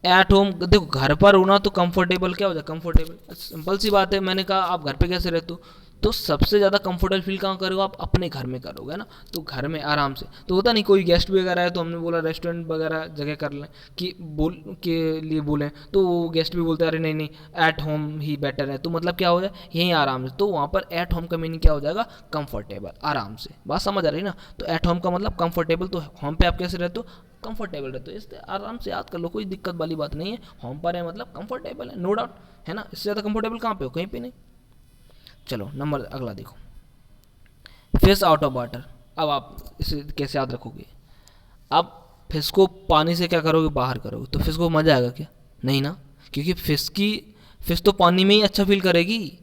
At home, देखो घर पर होना तो कंफर्टेबल, क्या हो जाए, कंफर्टेबल, सिंपल सी बात है। मैंने कहा आप घर पे कैसे रहते हो, तो सबसे ज़्यादा कंफर्टेबल फील कहाँ करोगे आप, अपने घर में करोगे ना। तो घर में आराम से, तो होता नहीं कोई गेस्ट वगैरह है तो हमने बोला रेस्टोरेंट वगैरह जगह कर लें कि बोल के लिए बोलें, तो वो गेस्ट भी बोलते हैं अरे नहीं नहीं एट होम ही बेटर है। तो मतलब क्या हो जाए, यहीं आराम से। तो वहाँ पर एट होम का मीनिंग क्या हो जाएगा, कंफर्टेबल, आराम से। बात समझ आ रही ना। तो एट होम का मतलब कंफर्टेबल, तो होम पे आप कैसे रहते हो, कंफर्टेबल रहते हो। इससे आराम से याद कर लो, कोई दिक्कत वाली बात नहीं है। होम पर है मतलब कंफर्टेबल है, नो डाउट, है ना। इससे ज़्यादा कंफर्टेबल कहाँ पे हो, कहीं पे नहीं। चलो नंबर अगला देखो, फिश आउट ऑफ वाटर। अब आप इसे कैसे याद रखोगे, अब फिश को पानी से क्या करोगे, बाहर करोगे, तो फिश को मजा आएगा क्या, नहीं ना, क्योंकि फिश तो पानी में ही अच्छा फील करेगी।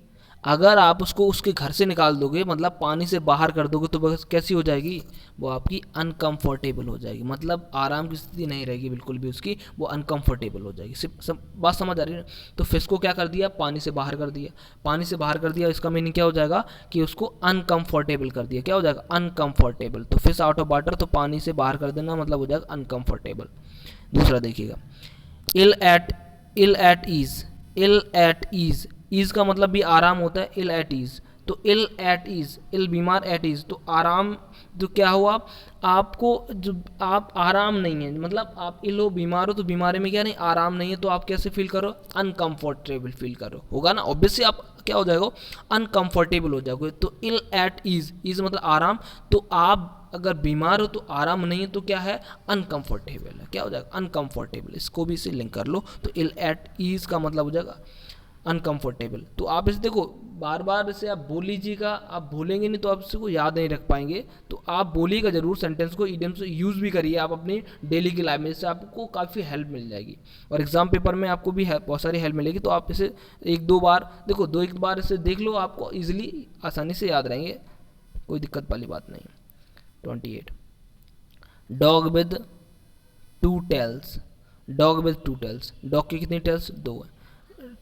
अगर आप उसको उसके घर से निकाल दोगे, मतलब पानी से बाहर कर दोगे, तो बस कैसी हो जाएगी, वो आपकी अनकंफर्टेबल हो जाएगी, मतलब आराम की स्थिति नहीं रहेगी बिल्कुल भी उसकी, वो अनकंफर्टेबल हो जाएगी। सब बात समझ आ रही है। तो फिश को क्या कर दिया, पानी से बाहर कर दिया। पानी से बाहर कर दिया, इसका मीनिंग क्या हो जाएगा कि उसको अनकंफर्टेबल कर दिया। क्या हो जाएगा, अनकंफर्टेबल। तो फिश आउट ऑफ वाटर, तो पानी से बाहर कर देना, मतलब हो जाएगा अनकंफर्टेबल। दूसरा देखिएगा, ill at ease. Ill at ease, ease का मतलब भी आराम होता है, इल एट ईज। तो इल एट ईज, इल बीमार एट ईज, तो आराम, तो क्या हुआ आपको, जो आप आराम नहीं है, मतलब आप इल हो, बीमार हो, तो बीमारी में क्या नहीं, आराम नहीं है, तो आप कैसे फील करो, अनकंफर्टेबल फील करो, होगा ना, ऑब्वियसली आप क्या हो जाएगा, अनकंफर्टेबल हो जाओगे। तो इल एट ईज, ईज मतलब आराम, तो आप अगर बीमार हो तो आराम नहीं है, तो क्या है, अनकंफर्टेबल है, क्या हो जाएगा, अनकंफर्टेबल, इसको भी इसे लिंक कर लो। तो इल एट ईज का मतलब हो जाएगा अनकंफर्टेबल। तो आप इसे देखो, बार बार इसे आप बोल लीजिएगा, आप भूलेंगे नहीं तो आप इसको याद नहीं रख पाएंगे, तो आप बोलिएगा जरूर सेंटेंस को, इडियम से यूज़ भी करिए आप अपनी डेली की लाइफ में, इससे आपको काफ़ी हेल्प मिल जाएगी, और एग्जाम पेपर में आपको भी बहुत सारी हेल्प मिलेगी। तो आप इसे एक दो बार देखो, दो एक बार इसे देख लो, आपको ईजिली आसानी से याद रहेंगे, कोई दिक्कत वाली बात नहीं। 28, dog with two tails, dog with two tails, dog की कितनी टेल्स, दो है,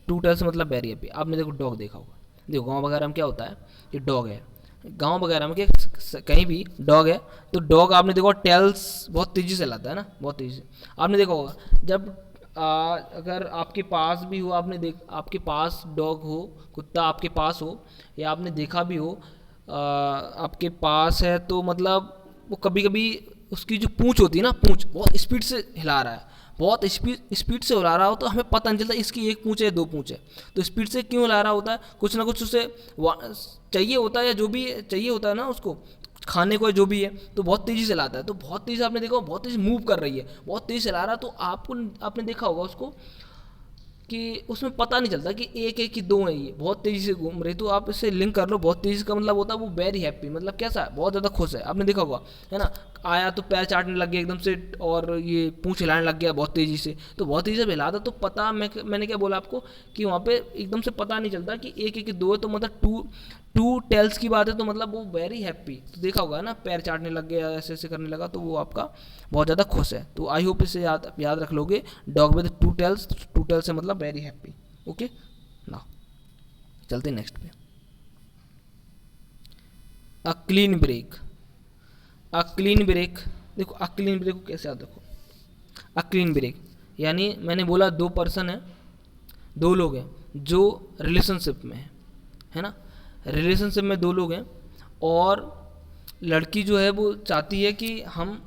टू टेल्स मतलब वेरी हैप्पी। आपने देखो डॉग देखा होगा, देखो गांव वगैरह में क्या होता है, ये डॉग है, गांव वगैरह में क्या कहीं भी डॉग है, तो डॉग आपने देखो टेल्स बहुत तेज़ी से लाता है ना, बहुत तेज़ी से, आपने देखा होगा जब अगर आपके पास भी हो, आपके पास डॉग हो, कुत्ता आपके पास हो, या आपने देखा भी हो आपके पास है, तो मतलब वो कभी कभी उसकी जो पूंछ होती है ना, पूंछ बहुत स्पीड से हिला रहा है, बहुत स्पीड से हिला रहा हो, तो हमें पता नहीं चलता इसकी एक पूंछ है दो पूंछ है, तो स्पीड से क्यों हिला रहा होता है, कुछ ना कुछ उसे चाहिए होता है, या जो भी चाहिए होता है ना उसको खाने को, जो भी है, तो बहुत तेज़ी से लाता है, तो बहुत तेज़ी से आपने देखा बहुत तेज़ी मूव कर रही है, बहुत तेज़ी से ला रहा है, तो आपने देखा होगा उसको कि उसमें पता नहीं चलता कि एक है कि दो है, ये बहुत तेज़ी से घूम रही, तो आप इससे लिंक कर लो, बहुत तेज़ी का मतलब होता है वो वेरी हैप्पी, मतलब कैसा है, बहुत ज़्यादा खुश है, आपने देखा होगा है ना, आया तो पैर चाटने लग गया एकदम से, और ये पूंछ हिलाने लग गया बहुत तेज़ी से, तो बहुत तेज़ी से हिला था, तो पता मैंने क्या बोला आपको कि वहाँ पे एकदम से पता नहीं चलता कि एक है कि दो है, तो मतलब टू टेल्स की बात है, तो मतलब वो वेरी हैप्पी, तो देखा होगा ना, पैर चाटने लग गया, ऐसे ऐसे करने लगा, तो वो आपका बहुत ज़्यादा खुश है। तो आई होप इसे याद रख लोगे, डॉग विद टू टेल्स से मतलब वेरी हैप्पी। ओके ना, चलते नेक्स्ट पे। A clean break, a clean break, देखो अ क्लीन ब्रेक को कैसे याद रखो, अ क्लीन ब्रेक यानी मैंने बोला दो पर्सन है, दो लोग हैं जो रिलेशनशिप में है ना, रिलेशनशिप में दो लोग हैं, और लड़की जो है वो चाहती है कि हम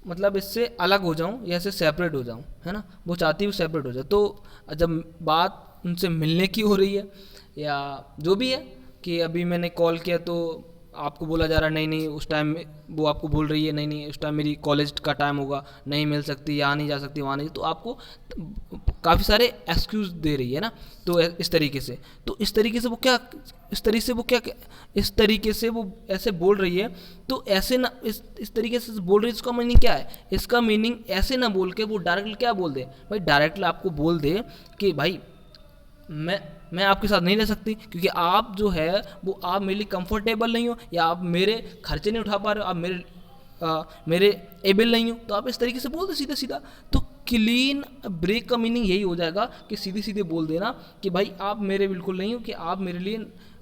मतलब इससे अलग हो जाऊं या इससे सेपरेट हो जाऊं, है ना, वो चाहती है वो सेपरेट हो जाए। तो जब बात उनसे मिलने की हो रही है, या जो भी है, कि अभी मैंने कॉल किया तो आपको बोला जा रहा है नहीं नहीं, उस टाइम वो आपको बोल रही है नहीं नहीं उस टाइम मेरी कॉलेज का टाइम होगा, नहीं मिल सकती, यहाँ नहीं जा सकती, वहाँ नहीं, तो आपको काफ़ी सारे एक्सक्यूज़ दे रही है ना, तो इस तरीके से, तो इस तरीके से वो क्या, इस तरीके से वो ऐसे बोल रही है, तो ऐसे ना इस तरीके से बोल रही है, इसका मीनिंग क्या है, इसका मीनिंग ऐसे ना बोल के वो डायरेक्टली क्या बोल दे भाई, डायरेक्टली आपको बोल दे कि भाई मैं आपके साथ नहीं रह सकती, क्योंकि आप जो है वो आप मेरे लिए कंफर्टेबल नहीं हो, या आप मेरे खर्चे नहीं उठा पा रहे हो, आप मेरे एबल नहीं हो, तो आप इस तरीके से बोल दो सीधा सीधा। तो क्लीन ब्रेक का मीनिंग यही हो जाएगा कि सीधे सीधे बोल देना कि भाई आप मेरे बिल्कुल नहीं हो, कि आप मेरे लिए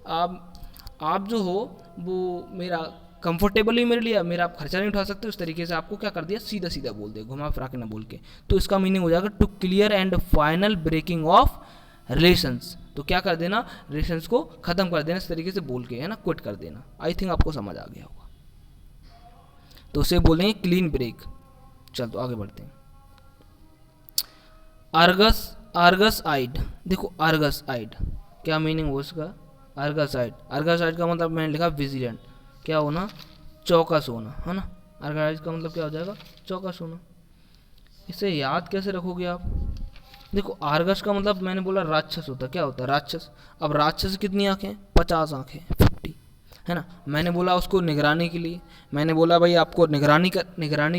आप जो हो वो मेरा कंफर्टेबल ही मेरे लिए, मेरा आप खर्चा नहीं उठा सकते, उस तरीके से आपको क्या कर दिया, सीधा सीधा बोल दिया, घुमा फिरा के ना बोल के। तो इसका मीनिंग हो जाएगा to clear end final breaking of relations, तो क्या कर देना, रिलेशंस को खत्म कर देना, इस तरीके से बोल के, है ना, क्विट कर देना। आई थिंक आपको समझ आ गया होगा, तो उसे बोलेंगे क्लीन ब्रेक। चल तो आगे बढ़ते हैं। आर्गस आइड, देखो आर्गस आइड क्या मीनिंग हो उसका, आर्गस आइड का मतलब मैंने लिखा विजिलेंट, क्या होना, चौकस होना, है ना, आर्गस का मतलब क्या हो जाएगा, चौकस होना। इसे याद कैसे रखोगे आप, देखो आर्गस का मतलब मैंने बोला राक्षस होता, क्या होता है राक्षस, अब राक्षस कितनी आंखें, 50 आंखें, 50, है ना, मैंने बोला उसको निगरानी के लिए, मैंने बोला भाई आपको निगरानी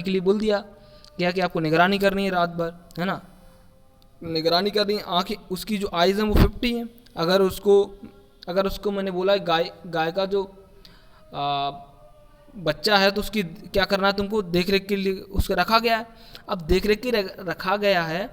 के लिए बोल दिया, क्या कि आपको निगरानी करनी है रात भर, है ना, निगरानी करनी है, आंखें उसकी जो आइज़ हैं वो 50 हैं। अगर उसको मैंने बोला गाय का जो बच्चा है, तो उसकी क्या करना है तुमको, देख रेख के लिए उसको रखा गया है। अब देख रेख के रखा गया है,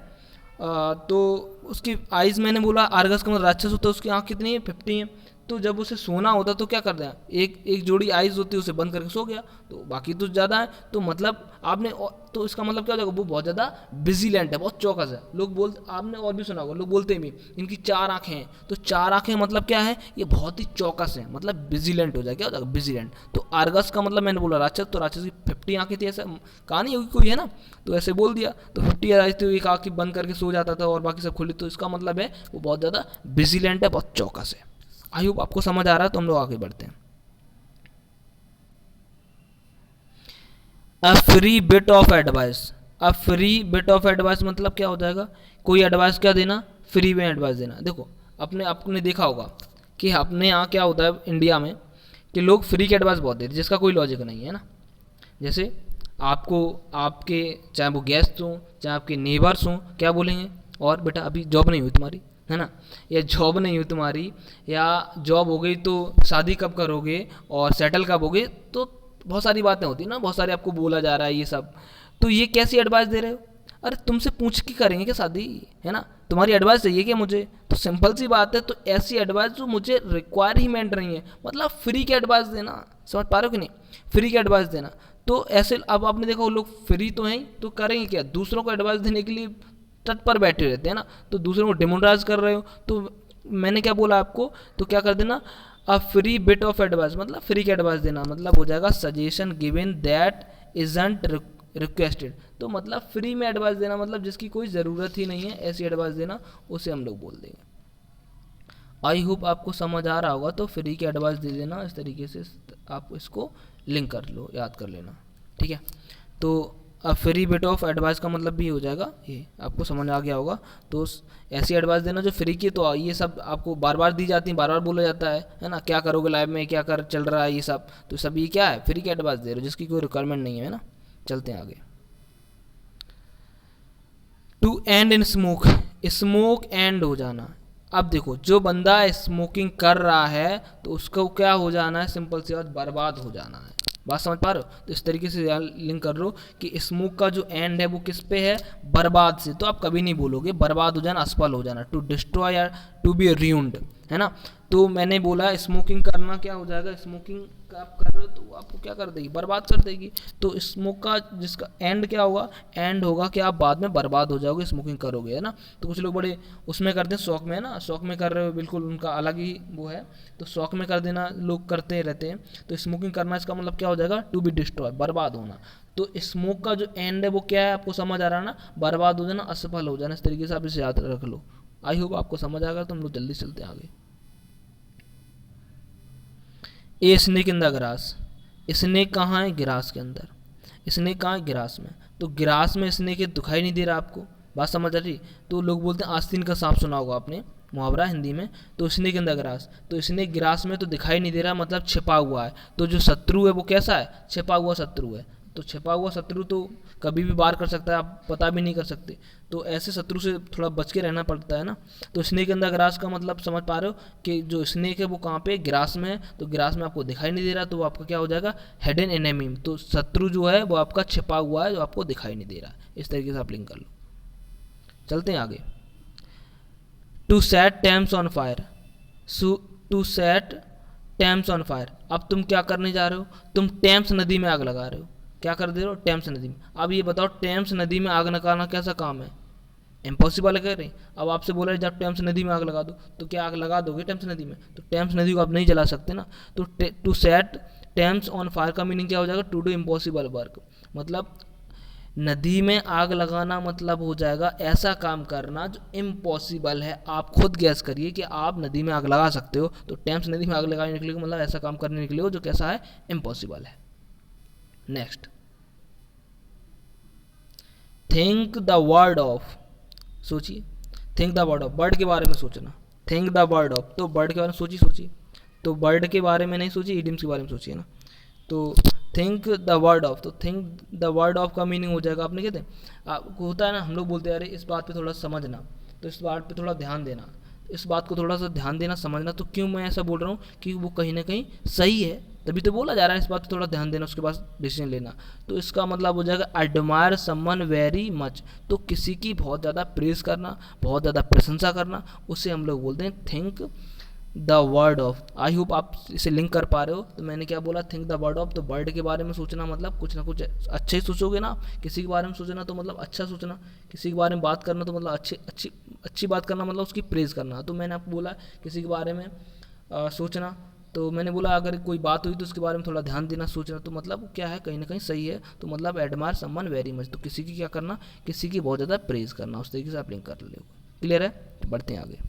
तो उसकी आइज़ मैंने बोला आर्गस का मतलब राक्षस होता है, उसकी आँख कितनी है, 50 है। तो जब उसे सोना होता तो क्या करते हैं, एक एक जोड़ी आइज होती है उसे बंद करके सो गया, तो बाकी तो ज़्यादा है, तो मतलब आपने तो इसका मतलब क्या हो जाएगा, वो बहुत ज़्यादा विजिलेंट है, बहुत चौकस है। लोग बोलते, आपने और भी सुना होगा, लोग बोलते हैं भी इनकी 4 आँखें हैं, तो 4 आँखें मतलब क्या है, ये बहुत ही चौकस है, मतलब विजिलेंट हो जाए, क्या हो जाएगा विजिलेंट। तो आर्गस का मतलब मैंने बोला राक्षस, तो राक्षस की 50 आँखें थी, ऐसा कहानी होगी कोई है ना, तो ऐसे बोल दिया, तो 50 आइज थी, एक आँख बंद करके सो जाता था और बाकी सब खुली, तो इसका मतलब है वो बहुत ज़्यादा विजिलेंट है, बहुत चौकस है। आई होप आपको समझ आ रहा है, तो हम लोग आगे बढ़ते हैं। A free bit of advice, a free bit of advice मतलब क्या हो जाएगा, कोई एडवाइस क्या देना, फ्री में एडवाइस देना। देखो आपने देखा होगा कि अपने यहाँ क्या होता है इंडिया में, कि लोग फ्री की एडवाइस बहुत देते हैं जिसका कोई लॉजिक नहीं है ना। जैसे आपको आपके चाहे वो गेस्ट हों चाहे आपके नेबर्स हों, क्या बोलेंगे, और बेटा अभी जॉब नहीं हुई तुम्हारी, है ना, या जॉब नहीं हुई तुम्हारी, या जॉब हो गई तो शादी कब करोगे और सेटल कब होगे, तो बहुत सारी बातें होती है ना, बहुत सारे आपको बोला जा रहा है ये सब। तो ये कैसी एडवाइस दे रहे हो, अरे तुमसे पूछ के करेंगे क्या शादी, है ना, तुम्हारी एडवाइस चाहिए क्या मुझे, तो सिंपल सी बात है। तो ऐसी एडवाइस जो मुझे रिक्वायरमेंट नहीं है, मतलब फ्री की एडवाइस देना, समझ पा रहे हो कि नहीं, फ्री की एडवाइस देना। तो ऐसे अब आपने देखा वो लोग फ्री तो हैं, तो करेंगे क्या, दूसरों को एडवाइस देने के लिए तट पर बैठे रहते हैं ना, तो दूसरों को डिमोराइज कर रहे हो। तो मैंने क्या बोला आपको, तो क्या कर देना, a free bit of advice मतलब फ्री की एडवाइस देना, मतलब हो जाएगा suggestion given that isn't requested. तो मतलब फ्री में एडवाइस देना, मतलब जिसकी कोई ज़रूरत ही नहीं है, ऐसी एडवाइस देना, उसे हम लोग बोल देंगे। आई होप आपको समझ आ रहा होगा। तो फ्री की एडवाइस दे देना, इस तरीके से आप इसको लिंक कर लो, याद कर लेना, ठीक है। तो अब फ्री बिट ऑफ एडवाइस का मतलब भी हो जाएगा, ये आपको समझ आ गया होगा। तो ऐसी एडवाइस देना जो फ्री की, तो ये सब आपको बार बार दी जाती है, बार बार बोला जाता है ना, क्या करोगे लाइफ में, क्या कर चल रहा है, ये सब, तो सब ये क्या है, फ्री की एडवाइस दे रहे हो जिसकी कोई रिक्वायरमेंट नहीं है ना। चलते हैं आगे। To end in smoke, smoke end हो जाना। अब देखो जो बंदा स्मोकिंग कर रहा है तो उसको क्या हो जाना है, सिंपल सी बात, बर्बाद हो जाना है। बात समझ पा रहे हो, तो इस तरीके से लिंक कर लो कि स्मोक का जो एंड है वो किस पे है, बर्बाद से। तो आप कभी नहीं बोलोगे बर्बाद हो जाना, असफल हो जाना, टू डिस्ट्रॉय या टू बी रूइंड, है ना। तो मैंने बोला स्मोकिंग करना क्या हो जाएगा, स्मोकिंग आप कर रहे हो तो आपको क्या कर देगी, बर्बाद कर देगी। तो स्मोक का जिसका एंड क्या होगा, एंड होगा कि आप बाद में बर्बाद हो जाओगे स्मोकिंग करोगे, है ना। तो कुछ लोग बड़े उसमें करते हैं, शौक में, है ना, शौक में कर रहे हो, बिल्कुल उनका अलग ही वो है, तो शौक में कर देना लोग करते रहते हैं। तो स्मोकिंग करना इसका मतलब क्या हो जाएगा, टू बी डिस्ट्रॉय, बर्बाद होना। तो स्मोक का जो एंड है वो क्या है, आपको समझ आ रहा है ना, बर्बाद हो जाना, असफल हो जाना। इस तरीके से आप इसे याद रख लो। आई होप आपको समझ आ गया। तो हम लोग जल्दी चलते हैं आगे। A snake in the grass, snake कहाँ है, गिरास के अंदर। स्नेक कहाँ है, गिरास में। तो गिरास में स्नेक दिखाई नहीं दे रहा आपको, बात समझ आ रही। तो लोग बोलते हैं आस्तीन का सांप, सुना होगा आपने मुहावरा हिंदी में। तो स्नेक इन द ग्रास, तो स्नेक गिरास में तो दिखाई नहीं दे रहा, मतलब छिपा हुआ है। तो जो शत्रु है वो कैसा है, छिपा हुआ शत्रु है। तो छिपा हुआ शत्रु तो कभी भी वार कर सकता है, आप पता भी नहीं कर सकते। तो ऐसे शत्रु से थोड़ा बच के रहना पड़ता है ना। तो स्नेक इन द ग्रास का मतलब समझ पा रहे हो कि जो स्नेक है वो कहाँ पे, ग्रास में है। तो ग्रास में आपको दिखाई नहीं दे रहा, तो वो आपका क्या हो जाएगा, हिडन एनिमी। तो शत्रु जो है वो आपका छिपा हुआ है, जो आपको दिखाई नहीं दे रहा। इस तरीके से आप लिंक कर लो। चलते हैं आगे। To set Thames on fire, to set Thames on fire. अब तुम क्या करने जा रहे हो, तुम टेम्स नदी में आग लगा रहे हो। क्या कर दे रहे हो, टेम्स नदी में। अब ये बताओ टेम्स नदी में आग लगाना कैसा काम है, इम्पॉसिबल है, कह रहे। अब आपसे बोला जब टेम्स नदी में आग लगा दो, तो क्या आग लगा दोगे टेम्स नदी में, तो टेम्स नदी को आप नहीं जला सकते ना। तो to set Thames on fire का मीनिंग क्या हो जाएगा, टू डू इम्पॉसिबल वर्क। मतलब नदी में आग लगाना मतलब हो जाएगा ऐसा काम करना जो इम्पॉसिबल है। आप खुद गैस करिए कि आप नदी में आग लगा सकते हो, तो टेम्स नदी में आग लगाने के लिए मतलब ऐसा काम करने के लिए हो जो कैसा है, इम्पॉसिबल है। Next, think the word of, सोचिए, think the word of, bird के बारे में सोचना। थिंक द वर्ड ऑफ, तो बर्ड के बारे में सोचिए। तो बर्ड के बारे में नहीं सोचिए, इडियम्स के बारे में सोचिए ना। तो थिंक द वर्ड ऑफ, तो थिंक द वर्ड ऑफ का मीनिंग हो जाएगा, आपने कहते हैं आपको होता है ना, हम लोग बोलते हैं अरे इस बात पे थोड़ा समझना, तो इस बात पे थोड़ा ध्यान देना, इस बात को थोड़ा सा ध्यान देना, समझना। तो क्यों मैं ऐसा बोल रहा हूँ कि वो कहीं ना कहीं सही है, तभी तो बोला जा रहा है इस बात पे थोड़ा ध्यान देना, उसके बाद डिसीजन लेना। तो इसका मतलब हो जाएगा एडमायर समवन वेरी मच, तो किसी की बहुत ज़्यादा प्रेज करना, बहुत ज़्यादा प्रशंसा करना, उसे हम लोग बोलते हैं think the word of, I hope आप इसे लिंक कर पा रहे हो। तो मैंने क्या बोला, थिंक द वर्ड ऑफ, तो वर्ड के बारे में सोचना मतलब कुछ ना कुछ अच्छे ही सोचोगे ना, किसी के बारे में सोचना तो मतलब अच्छा सोचना, किसी के बारे में बात करना तो मतलब अच्छी बात करना, मतलब उसकी प्रेज़ करना। तो मैंने आपको बोला किसी के बारे में सोचना, तो मैंने बोला अगर कोई बात हुई तो उसके बारे में थोड़ा ध्यान देना, सोचना, तो मतलब क्या है, कहीं ना कहीं सही है। तो मतलब एडमायर समवन वेरी मच, तो किसी की क्या करना, किसी की बहुत ज़्यादा प्रेज़ करना, उस तरीके से आप लिंक कर ले। क्लियर है, तो बढ़ते हैं आगे।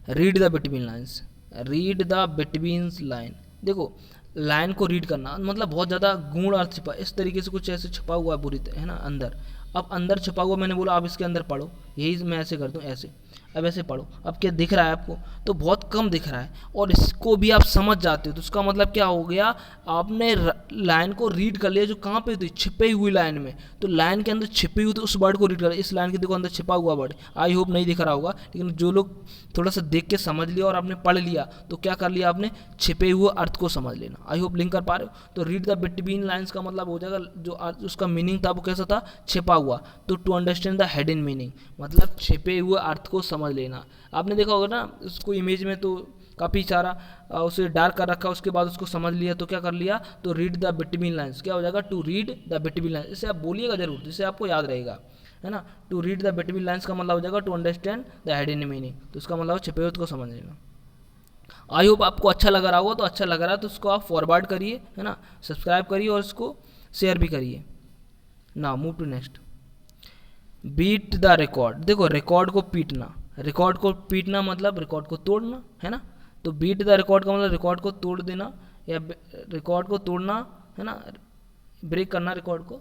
Read the between lines, read the between line, देखो लाइन को रीड करना मतलब बहुत ज़्यादा गूढ़ अर्थ छिपा, इस तरीके से कुछ ऐसे छुपा हुआ है बुरी है ना अंदर। अब अंदर छुपा हुआ मैंने बोला आप इसके अंदर पढ़ो, यही मैं ऐसे करता हूँ ऐसे। अब ऐसे पढ़ो, अब क्या दिख रहा है आपको, तो बहुत कम दिख रहा है, और इसको भी आप समझ जाते हो, तो उसका मतलब क्या हो गया, आपने लाइन को रीड कर लिया जो कहाँ पे थी, छिपी हुई लाइन में। तो लाइन के अंदर छिपी हुई, तो उस वर्ड को रीड कर, इस लाइन के देखो अंदर छिपा हुआ वर्ड, आई होप नहीं दिख रहा होगा, लेकिन जो लोग थोड़ा सा देख के समझ लिया और आपने पढ़ लिया, तो क्या कर लिया आपने, छिपे हुए अर्थ को समझ लेना। आई होप लिंक कर पा रहे हो। तो रीड द बिटवीन लाइन्स का मतलब हो जाएगा जो अर्थ उसका मीनिंग था वो कैसा था, छिपा हुआ। तो to understand the hidden meaning मतलब छिपे हुए अर्थ को समझ लेना। आपने देखा होगा ना उसको इमेज में, तो काफ़ी सारा उसे डार्क कर रखा, उसके बाद उसको समझ लिया, तो क्या कर लिया, तो रीड द बिटवीन लाइन्स क्या हो जाएगा, to read the between lines. इसे आप बोलिएगा जरूर, जिससे आपको याद रहेगा, है ना। To read the between lines का मतलब हो जाएगा to understand the hidden meaning, तो उसका मतलब छिपे हुए को समझ लेना। आई होप आपको अच्छा लग रहा होगा, तो अच्छा लग रहा है तो उसको आप फॉरवर्ड करिए, है ना, सब्सक्राइब करिए और उसको शेयर भी करिए। Now move to next, beat the record, देखो रिकॉर्ड को पीटना, रिकॉर्ड को पीटना मतलब रिकॉर्ड को तोड़ना, है ना। तो बीट द रिकॉर्ड का मतलब रिकॉर्ड को तोड़ देना या रिकॉर्ड को तोड़ना, है ना, ब्रेक करना रिकॉर्ड को।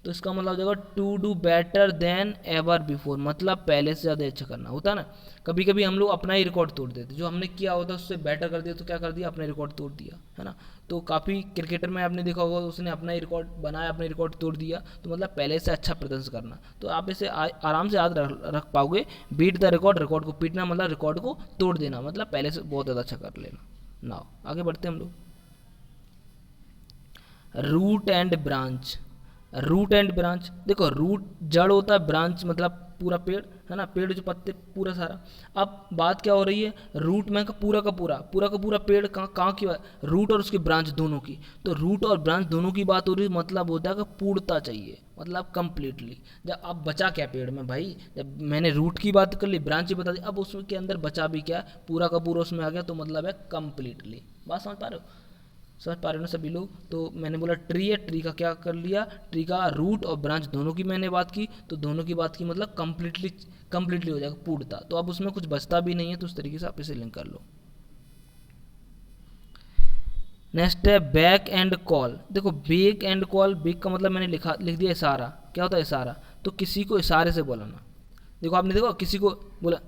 तो इसका मतलब हो जाएगा to do better than ever before, मतलब पहले से ज़्यादा अच्छा करना होता है ना। कभी कभी हम लोग अपना ही रिकॉर्ड तोड़ देते, जो हमने किया होता उससे बेटर कर दिया, तो क्या कर दिया, अपने रिकॉर्ड तोड़ दिया, है ना। तो काफ़ी क्रिकेटर में आपने देखा होगा उसने अपना ही रिकॉर्ड बनाया, अपने रिकॉर्ड तोड़ दिया, तो मतलब पहले से अच्छा प्रदर्शन करना। तो आप इसे आराम से याद रख पाओगे, बीट द रिकॉर्ड, रिकॉर्ड को पीटना मतलब रिकॉर्ड को तोड़ देना, मतलब पहले से बहुत ज़्यादा अच्छा कर लेना। नाउ आगे बढ़ते हैं हम लोग। Root and branch, root and branch, देखो रूट जड़ होता है, ब्रांच मतलब पूरा पेड़, है ना, पेड़ जो पत्ते पूरा सारा। अब बात क्या हो रही है, रूट में का पूरा का पूरा पेड़ कहाँ की बात, रूट और उसकी ब्रांच दोनों की। तो रूट और ब्रांच दोनों की बात हो रही है, मतलब होता है कि पूर्णता चाहिए, मतलब कंप्लीटली। जब अब बचा क्या पेड़ में भाई, जब मैंने रूट की बात कर ली, ब्रांच ही बता दी, अब उसके अंदर बचा भी क्या, पूरा का पूरा उसमें आ गया, तो मतलब है कंप्लीटली। बात समझ पा रहे हो, समझ पा रहे हो ना सभी लोग। तो मैंने बोला ट्री है, ट्री का क्या कर लिया, ट्री का रूट और ब्रांच दोनों की मैंने बात की, तो दोनों की बात की मतलब कंप्लीटली हो जाएगा पूर्णता, तो अब उसमें कुछ बचता भी नहीं है, तो उस तरीके से आप इसे लिंक कर लो। नेक्स्ट है बैक एंड कॉल, देखो बैक एंड कॉल, बैक का मतलब मैंने लिख दिया इशारा, क्या होता है इशारा, तो किसी को इशारे से बुलाना। देखो आपने देखो किसी को बोला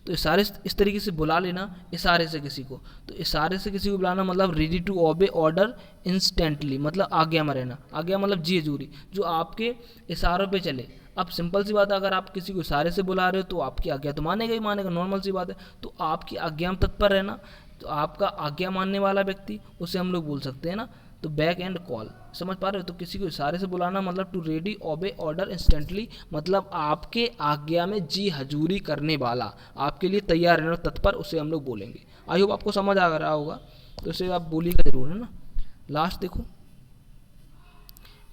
तो इशारे इस तरीके से बुला लेना, इशारे से किसी को, तो इशारे से किसी को बुलाना मतलब ready to obey order instantly, मतलब आज्ञा में रहना, आज्ञा मतलब जी हजूरी, जो आपके इशारों पे चले। अब सिंपल सी बात है, अगर आप किसी को इशारे से बुला रहे हो तो आपकी आज्ञा तो मानेगा ही मानेगा, नॉर्मल सी बात है। तो आपकी आज्ञा में तत्पर रहना, तो आपका आज्ञा मानने वाला व्यक्ति, उसे हम लोग बोल सकते हैं ना, तो बैक एंड कॉल, समझ पा रहे हो। तो किसी को इशारे से बुलाना मतलब टू रेडी ओबे ऑर्डर इंस्टेंटली, मतलब आपके आज्ञा में जी हजूरी करने वाला, आपके लिए तैयार रहना तत्पर, उसे हम लोग बोलेंगे। आई होप आपको समझ आ रहा होगा, तो इसे आप बोलिएगा जरूर, है ना। लास्ट देखो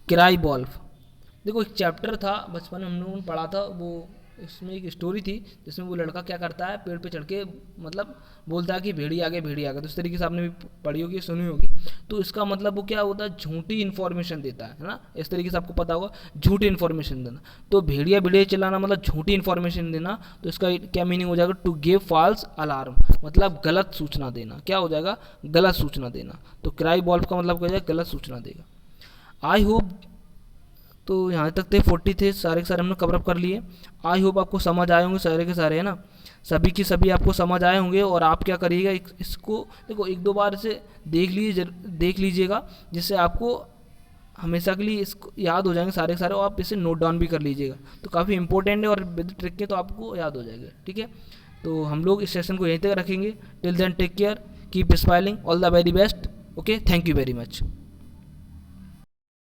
किराई बॉल्फ, देखो एक चैप्टर था बचपन में हम लोगों ने पढ़ा था, वो इसमें एक स्टोरी थी जिसमें वो लड़का क्या करता है, पेड़ पे चढ़ के मतलब बोलता है कि भेड़ी आ गए भेड़ी आ गए, तो इस तरीके से आपने भी पढ़ी होगी सुनी होगी। तो इसका मतलब वो क्या होता है, झूठी इन्फॉर्मेशन देता है ना, इस तरीके से आपको पता होगा, झूठी इन्फॉर्मेशन देना। तो भेड़िया भेड़िया चलाना मतलब झूठी इन्फॉर्मेशन देना, तो इसका क्या मीनिंग हो जाएगा, टू गिव फॉल्स अलार्म, मतलब गलत सूचना देना, क्या हो जाएगा, गलत सूचना देना। तो क्राई बॉल्फ का मतलब क्या हो जाएगा, गलत सूचना देगा। आई होप, तो यहाँ तक थे 40 थे, सारे के सारे हमने कवर अप कर लिए। आई होप आपको समझ आए होंगे सारे के सारे, है ना, सभी की सभी आपको समझ आए होंगे। और आप क्या करिएगा, इसको देखो एक दो बार से देख लीजिएगा, जिससे आपको हमेशा के लिए इसको याद हो जाएंगे सारे के सारे, और आप इसे नोट डाउन भी कर लीजिएगा, तो काफ़ी इंपॉर्टेंट है और विद ट्रिक के तो आपको याद हो जाएगा, ठीक है। तो हम लोग इस सेशन को यहीं तक रखेंगे। Till then take care, keep smiling, all the very best, okay, thank you very much.